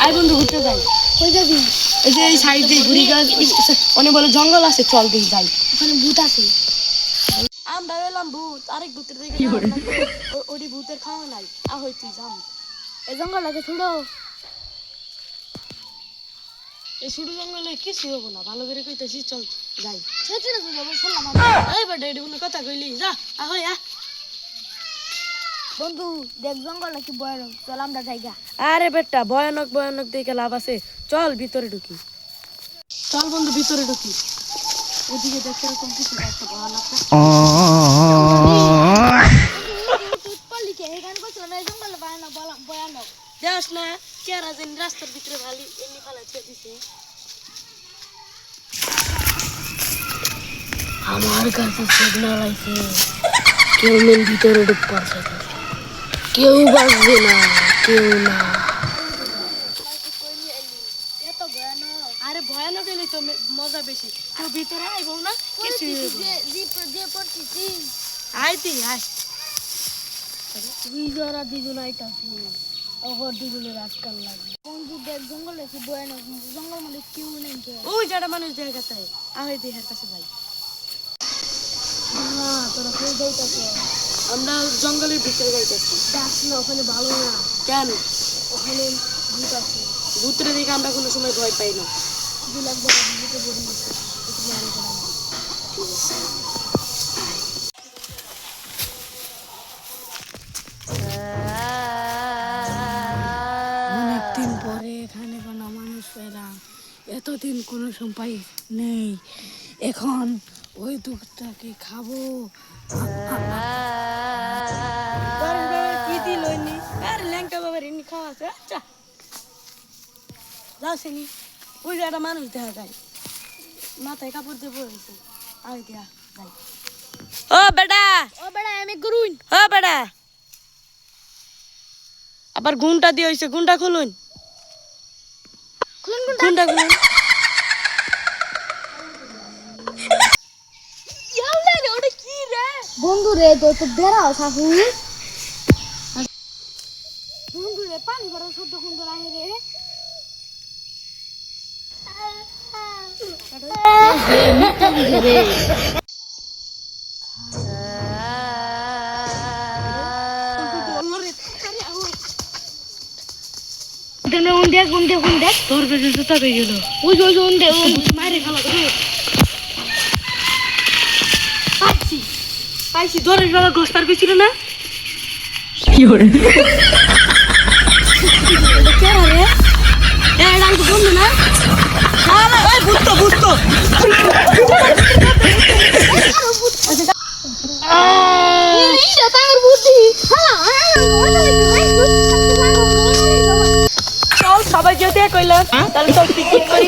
I বন্ধু ঘুরতে যাই। কই যাবি? এই যে এই সাইড দিয়ে ঘুরি গেল, অনেক বলে জঙ্গল আছে, চল দিয়ে যাই। ওখানে ভূত আছে। আমরা এলাম ভূত, আরেক ভূতের দিকে ওটি ভূতের খাওয়া নাই। আহই তুই যাম। এই জঙ্গলটাকে ছোড়ো। এই ছোট জঙ্গলে কিছু হবো না, ভালো করে কইতেছি, চল যাই। সত্যি না যাবো শুনলাম। এই বেটা এটি কোনো কথা কইলি, যা আহই আ। বন্ধু দেখ জঙ্গলটা কি ভয়ানক, চল আমরা জায়গা। আরে বেটা ভয়ানক ভয়ানক দেখে লাভ আছে, চল ভিতরে ঢুকি। চল বন্ধু ভিতরে ঢুকি। ওদিকে দেখতে এরকম কিছু একটা ভয়ানক ভয়ানক। দেখ না কেরা যেন রাস্তার ভিতরে ভালি এমনি ফালাইতে দিছে। আমার কাছে সিগন্যাল আইছে, কেউ মেন ভিতরে ঢুকবার সাথে কেউ বাঁচবে না, কেউ না। আরে ভয়ানক এলে তো মজা বেশি, কেউ ভিতরে আইব না, কিছুই হইব না। আইতি আয় দুজন আইতাছি, ওহর দুজনের আজকাল লাগে। বন্ধু দেখ জঙ্গল কি ভয়ানক, জঙ্গল মানে কেউ নেই। ওই যারা মানুষ দেখা গেছে, আয় দেহের কাছে যাই। তোরা কই যাইতাছ? আমরা জঙ্গলের ভিতরে যাইতেছি। দেখ না ওখানে ভালো না, কেন? ওখানে ভূত আছে। ভূতের দিকে আমরা কোনো সময় ভয় পাই না। দু লাগবে ভূতে বড়ি আছে, একটু জ্ঞান করা। ঠিক আছে। অনেকদিন পরে এখানে কোনো মানুষ পেলাম, এতদিন কোনো সময় নেই। এখন ওই দুধটাকে খাবো। কি দিল আর ল্যাংটা বাবার এমনি খাওয়া আছে। আচ্ছা যাচ্ছিনি, ওই যে একটা মানুষ দেখা যায়, মাথায় কাপড় দিয়ে পড়েছে। আয় দিয়া যাই। ও বেটা, ও বেড়া আমি করুন। ও বেটা, আবার গুণটা দিয়ে হয়েছে, গুণটা খুলুন, খুলুন গুণটা খুলুন। বন্ধু রে তো তো বেড়াও থাকু। বন্ধু রে পানি ভরা শব্দ কোন আহে রে? তোর কাছে জুতা পেয়ে গেল, মারে খালা পাইছি পাইছি। ধরের বেলা গোস্তার পেয়েছিল না? কি করে বন্ধু না? বুঝতো বুঝতো। চল সবাই যেতে কইলাম, তাহলে চল পিকনিক করি।